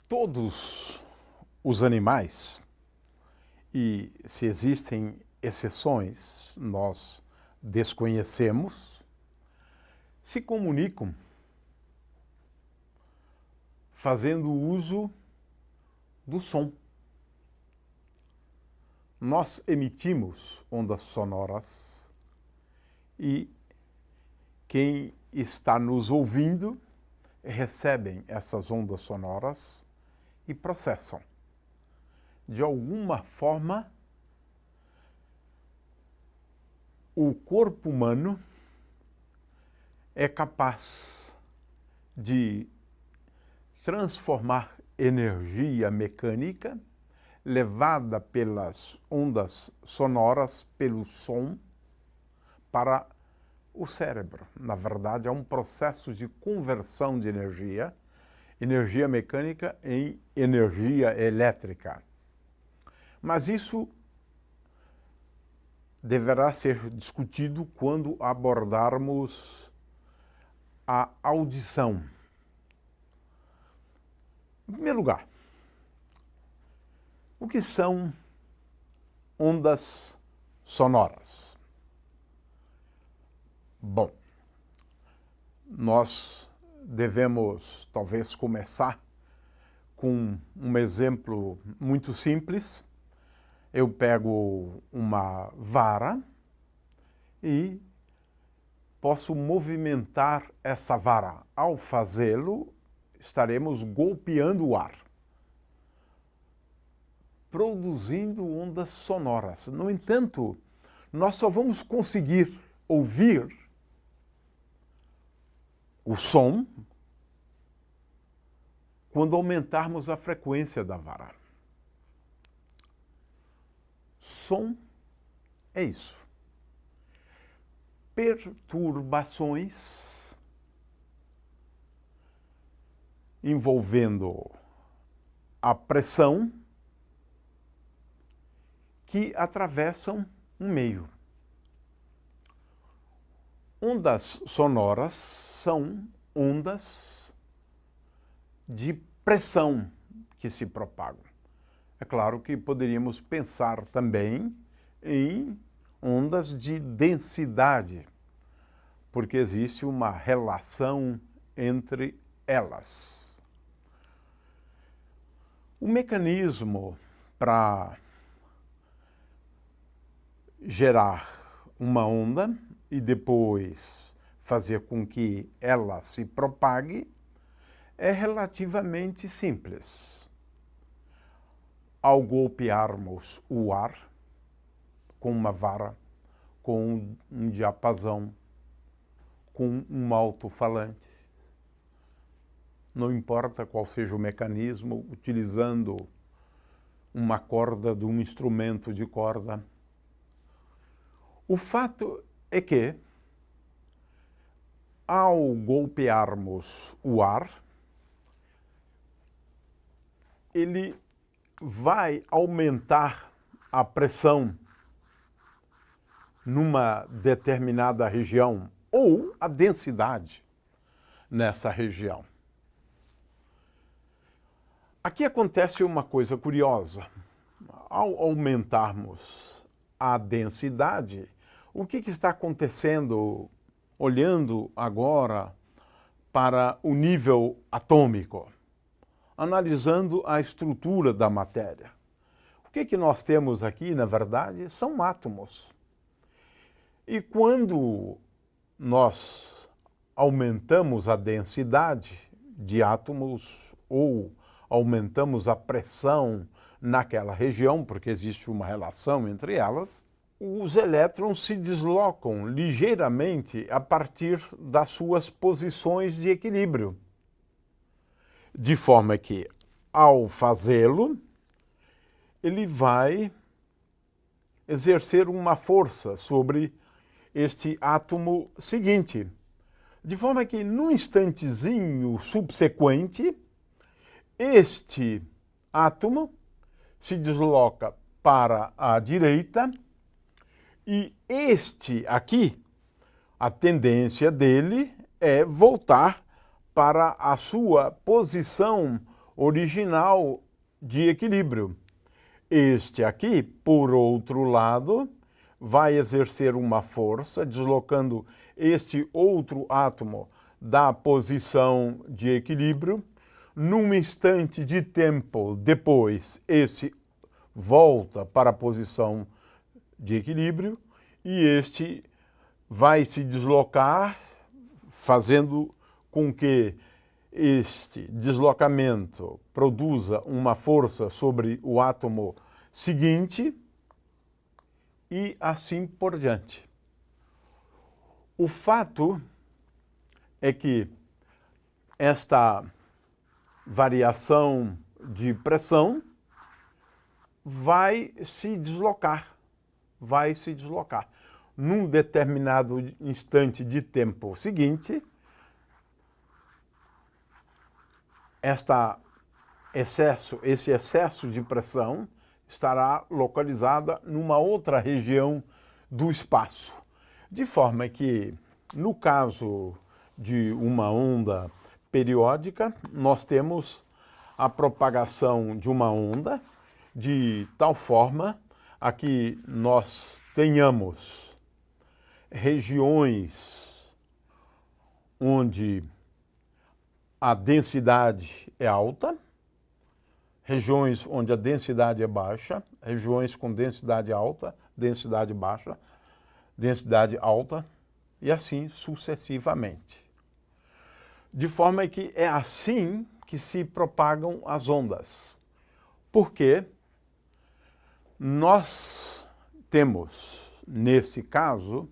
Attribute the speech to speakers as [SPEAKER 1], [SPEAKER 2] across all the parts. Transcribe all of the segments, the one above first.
[SPEAKER 1] Todos os animais, e se existem exceções, nós desconhecemos, se comunicam fazendo uso do som. Nós emitimos ondas sonoras e quem está nos ouvindo recebem essas ondas sonoras e processam. De alguma forma, o corpo humano é capaz de transformar energia mecânica levada pelas ondas sonoras, pelo som, para o cérebro. Na verdade, é um processo de conversão de energia mecânica em energia elétrica. Mas isso deverá ser discutido quando abordarmos a audição. Em primeiro lugar, o que são ondas sonoras? Bom, nós devemos talvez começar com um exemplo muito simples. Eu pego uma vara e posso movimentar essa vara. Ao fazê-lo, estaremos golpeando o ar, produzindo ondas sonoras. No entanto, nós só vamos conseguir ouvir o som quando aumentarmos a frequência da vara. Som é isso. Perturbações envolvendo a pressão que atravessam um meio. Ondas sonoras são ondas de pressão que se propagam. É claro que poderíamos pensar também em ondas de densidade, porque existe uma relação entre elas. O mecanismo para gerar uma onda e depois fazer com que ela se propague é relativamente simples. Ao golpearmos o ar com uma vara, com um diapasão, com um alto-falante, não importa qual seja o mecanismo, utilizando uma corda de um instrumento de corda. O fato é que, ao golpearmos o ar, ele vai aumentar a pressão numa determinada região ou a densidade nessa região. Aqui acontece uma coisa curiosa. Ao aumentarmos a densidade, o que está acontecendo, olhando agora para o nível atômico, analisando a estrutura da matéria? O que nós temos aqui, na verdade, são átomos. E quando nós aumentamos a densidade de átomos ou aumentamos a pressão naquela região, porque existe uma relação entre elas, os elétrons se deslocam ligeiramente a partir das suas posições de equilíbrio. De forma que, ao fazê-lo, ele vai exercer uma força sobre este átomo seguinte. De forma que, num instantezinho subsequente, este átomo se desloca para a direita E este aqui, a tendência dele é voltar para a sua posição original de equilíbrio. Este aqui, por outro lado, vai exercer uma força, deslocando este outro átomo da posição de equilíbrio. Num instante de tempo depois, esse volta para a posição de equilíbrio e este vai se deslocar, fazendo com que este deslocamento produza uma força sobre o átomo seguinte e assim por diante. O fato é que esta variação de pressão vai se deslocar. Num determinado instante de tempo seguinte, esse excesso de pressão estará localizada numa outra região do espaço. De forma que, no caso de uma onda periódica, nós temos a propagação de uma onda de tal forma a que nós tenhamos regiões onde a densidade é alta, regiões onde a densidade é baixa, regiões com densidade alta, densidade baixa, densidade alta, e assim sucessivamente. De forma que é assim que se propagam as ondas. Porque nós temos, nesse caso,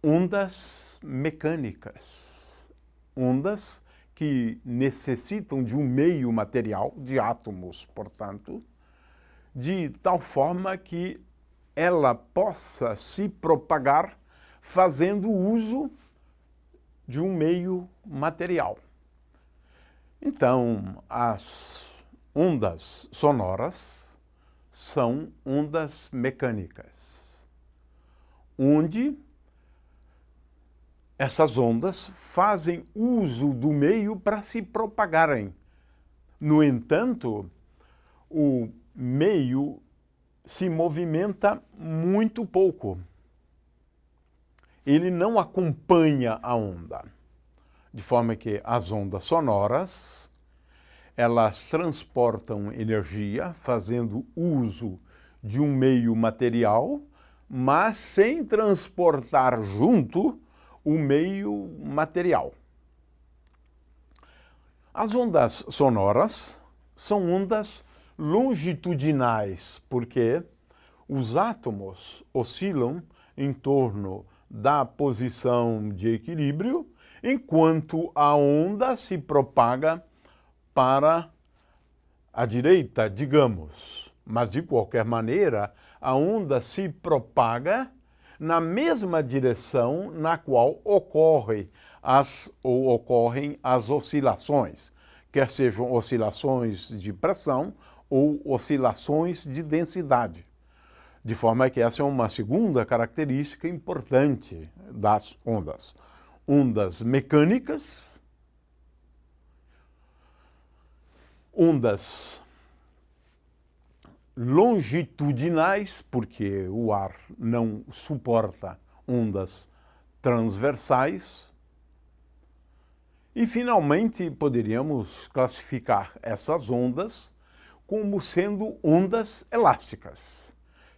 [SPEAKER 1] ondas mecânicas, ondas que necessitam de um meio material, de átomos, portanto, de tal forma que ela possa se propagar fazendo uso de um meio material. Então, as ondas sonoras são ondas mecânicas, onde essas ondas fazem uso do meio para se propagarem. No entanto, o meio se movimenta muito pouco. Ele não acompanha a onda. De forma que as ondas sonoras, elas transportam energia fazendo uso de um meio material, mas sem transportar junto o meio material. As ondas sonoras são ondas longitudinais, porque os átomos oscilam em torno da posição de equilíbrio, enquanto a onda se propaga para a direita, digamos. Mas, de qualquer maneira, a onda se propaga na mesma direção na qual ocorrem as oscilações, quer sejam oscilações de pressão ou oscilações de densidade. De forma que essa é uma segunda característica importante das ondas. Ondas mecânicas, ondas longitudinais, porque o ar não suporta ondas transversais. E, finalmente, poderíamos classificar essas ondas como sendo ondas elásticas.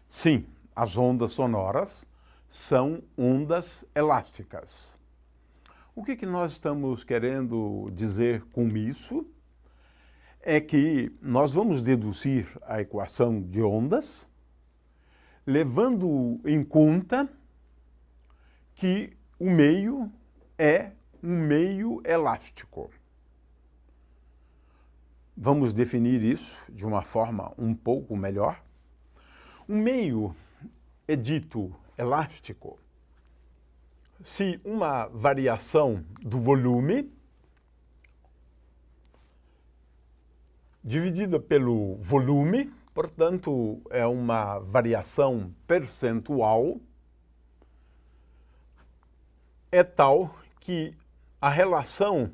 [SPEAKER 1] Sim, as ondas sonoras são ondas elásticas. O que nós estamos querendo dizer com isso? É que nós vamos deduzir a equação de ondas, levando em conta que o meio é um meio elástico. Vamos definir isso de uma forma um pouco melhor. Um meio é dito elástico se uma variação do volume dividida pelo volume, Portanto, é uma variação percentual, é tal que a relação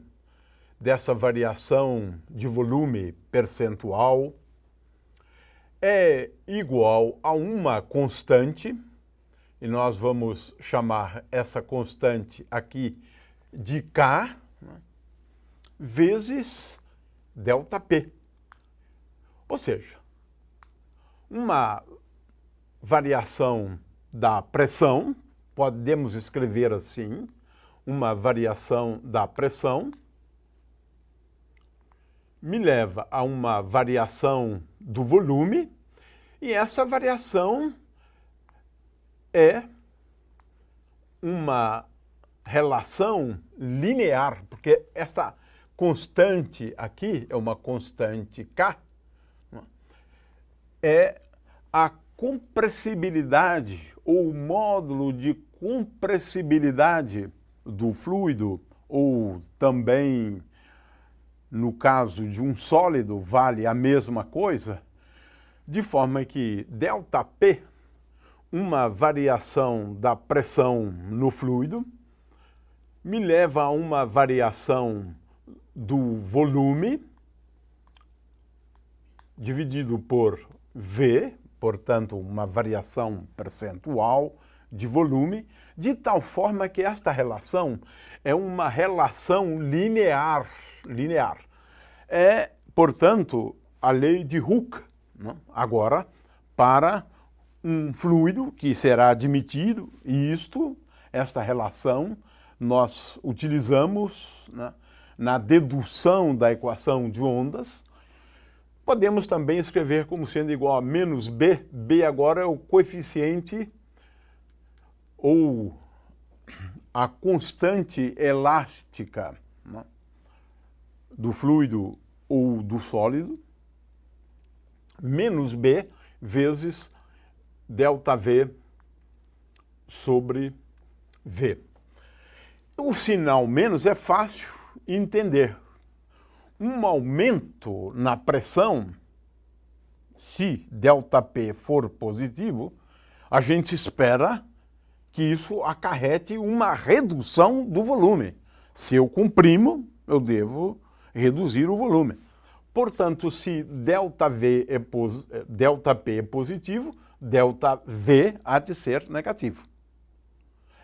[SPEAKER 1] dessa variação de volume percentual é igual a uma constante, e nós vamos chamar essa constante aqui de K, vezes ΔP. Ou seja, uma variação da pressão, podemos escrever assim, uma variação da pressão, me leva a uma variação do volume, e essa variação é uma relação linear, porque essa constante aqui é uma constante K, é a compressibilidade ou o módulo de compressibilidade do fluido, ou também, no caso de um sólido, vale a mesma coisa, de forma que ΔP, uma variação da pressão no fluido, me leva a uma variação do volume, dividido por V, portanto, uma variação percentual de volume, de tal forma que esta relação é uma relação linear. É, portanto, a lei de Hooke, né? Agora, para um fluido que será admitido, e esta relação, nós utilizamos, né, na dedução da equação de ondas. Podemos também escrever como sendo igual a menos B. B agora é o coeficiente ou a constante elástica, né, do fluido ou do sólido, menos B vezes ΔV sobre V. O sinal menos é fácil entender. Um aumento na pressão, se ΔP for positivo, a gente espera que isso acarrete uma redução do volume. Se eu comprimo, eu devo reduzir o volume. Portanto, se ΔP é positivo, ΔV há de ser negativo.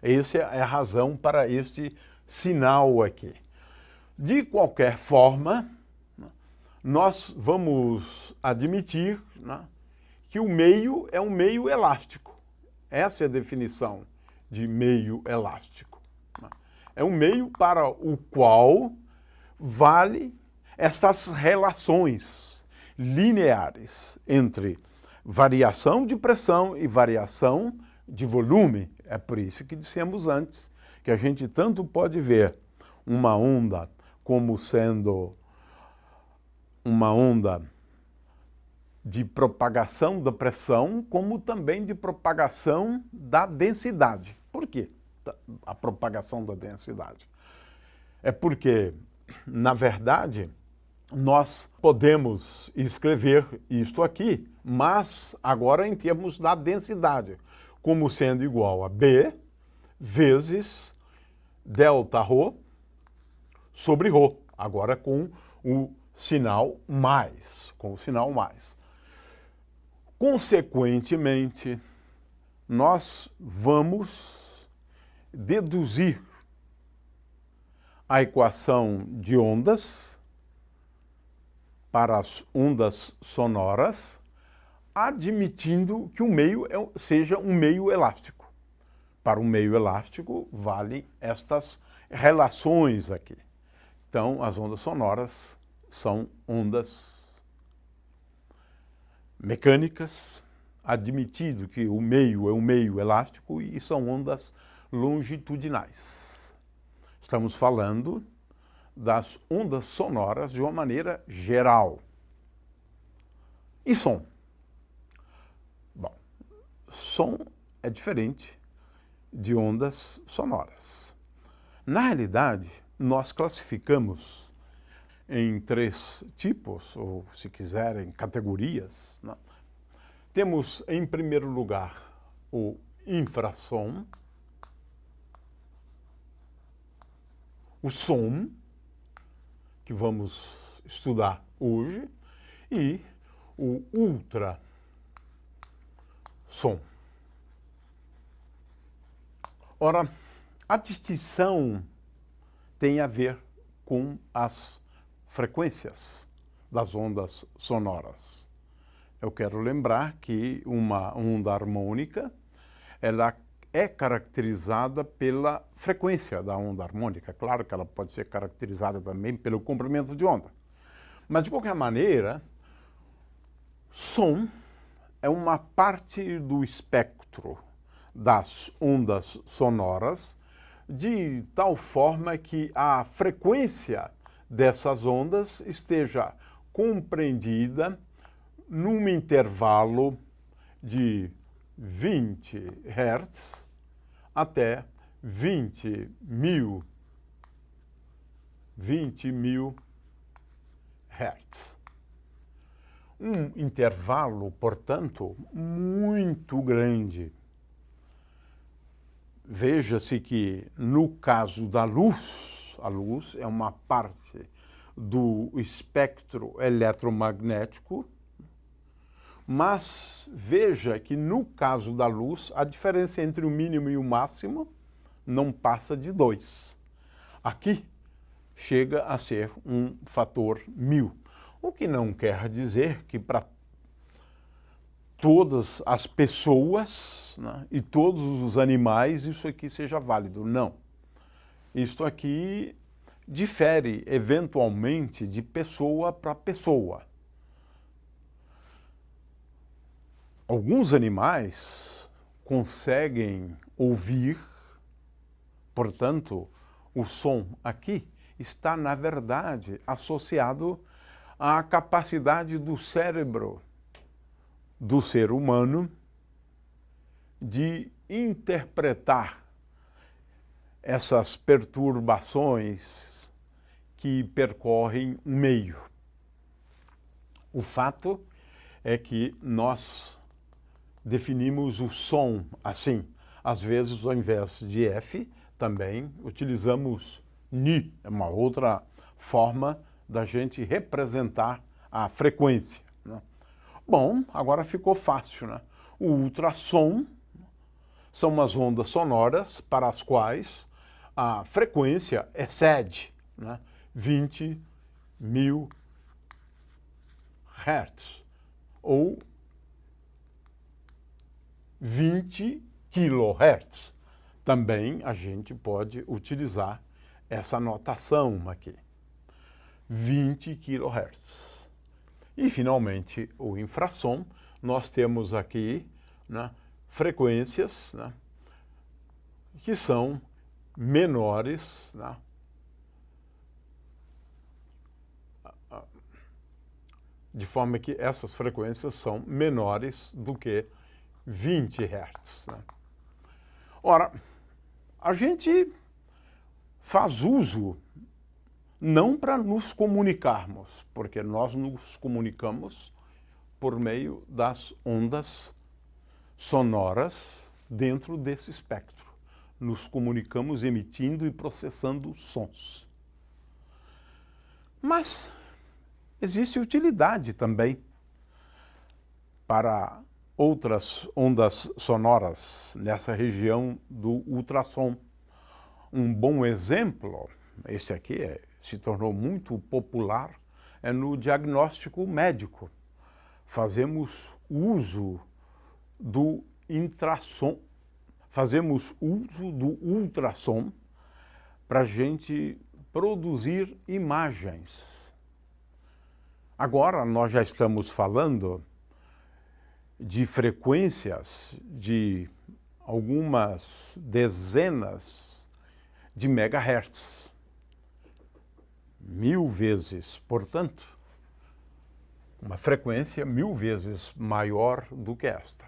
[SPEAKER 1] Essa é a razão para esse sinal aqui. De qualquer forma, nós vamos admitir, né, que o meio é um meio elástico. Essa é a definição de meio elástico. É um meio para o qual vale estas relações lineares entre variação de pressão e variação de volume. É por isso que dissemos antes que a gente tanto pode ver uma onda como sendo uma onda de propagação da pressão, como também de propagação da densidade. Por quê a propagação da densidade? É porque, na verdade, nós podemos escrever isto aqui, mas agora em termos da densidade, como sendo igual a B vezes Δρ sobre ρ, agora com o sinal mais, Consequentemente, nós vamos deduzir a equação de ondas para as ondas sonoras, admitindo que o meio seja um meio elástico. Para um meio elástico, valem estas relações aqui. Então, as ondas sonoras são ondas mecânicas, admitido que o meio é um meio elástico, e são ondas longitudinais. Estamos falando das ondas sonoras de uma maneira geral. E som? Bom, som é diferente de ondas sonoras. Na realidade, nós classificamos em 3 tipos, ou se quiserem, categorias, né? Temos, em primeiro lugar, o infrassom, o som, que vamos estudar hoje, e o ultrassom. Ora, a distinção tem a ver com as frequências das ondas sonoras. Eu quero lembrar que uma onda harmônica, ela é caracterizada pela frequência da onda harmônica. Claro que ela pode ser caracterizada também pelo comprimento de onda. Mas, de qualquer maneira, som é uma parte do espectro das ondas sonoras, de tal forma que a frequência dessas ondas esteja compreendida num intervalo de 20 Hz até 20 mil Hz. Um intervalo, portanto, muito grande. Veja-se que, no caso da luz, a luz é uma parte do espectro eletromagnético, mas veja que, no caso da luz, a diferença entre o mínimo e o máximo não passa de 2. Aqui chega a ser um fator 1000, o que não quer dizer que para todas as pessoas, né, e todos os animais isso aqui seja válido. Não. Isto aqui difere eventualmente de pessoa para pessoa. Alguns animais conseguem ouvir, portanto, o som aqui está, na verdade, associado à capacidade do cérebro do ser humano de interpretar essas perturbações que percorrem o meio. O fato é que nós definimos o som assim. Às vezes, ao invés de F, também utilizamos Ni, é uma outra forma da gente representar a frequência, né? Bom, agora ficou fácil, né? O ultrassom são umas ondas sonoras para as quais a frequência excede, né, 20 mil Hz ou 20 kHz. Também a gente pode utilizar essa notação aqui, 20 kHz. E, finalmente, o infrassom, nós temos aqui, né, frequências, né, que são menores, né, de forma que essas frequências são menores do que 20 Hz. Né? Ora, a gente faz uso não para nos comunicarmos, porque nós nos comunicamos por meio das ondas sonoras dentro desse espectro. Nos comunicamos emitindo e processando sons. Mas existe utilidade também para outras ondas sonoras nessa região do ultrassom. Um bom exemplo, esse aqui se tornou muito popular, é no diagnóstico médico. Fazemos uso do infrassom, fazemos uso do ultrassom para a gente produzir imagens. Agora nós já estamos falando de frequências de algumas dezenas de megahertz. 1000 vezes, portanto, uma frequência 1000 vezes maior do que esta.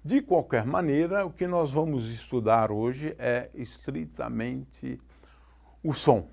[SPEAKER 1] De qualquer maneira, o que nós vamos estudar hoje é estritamente o som.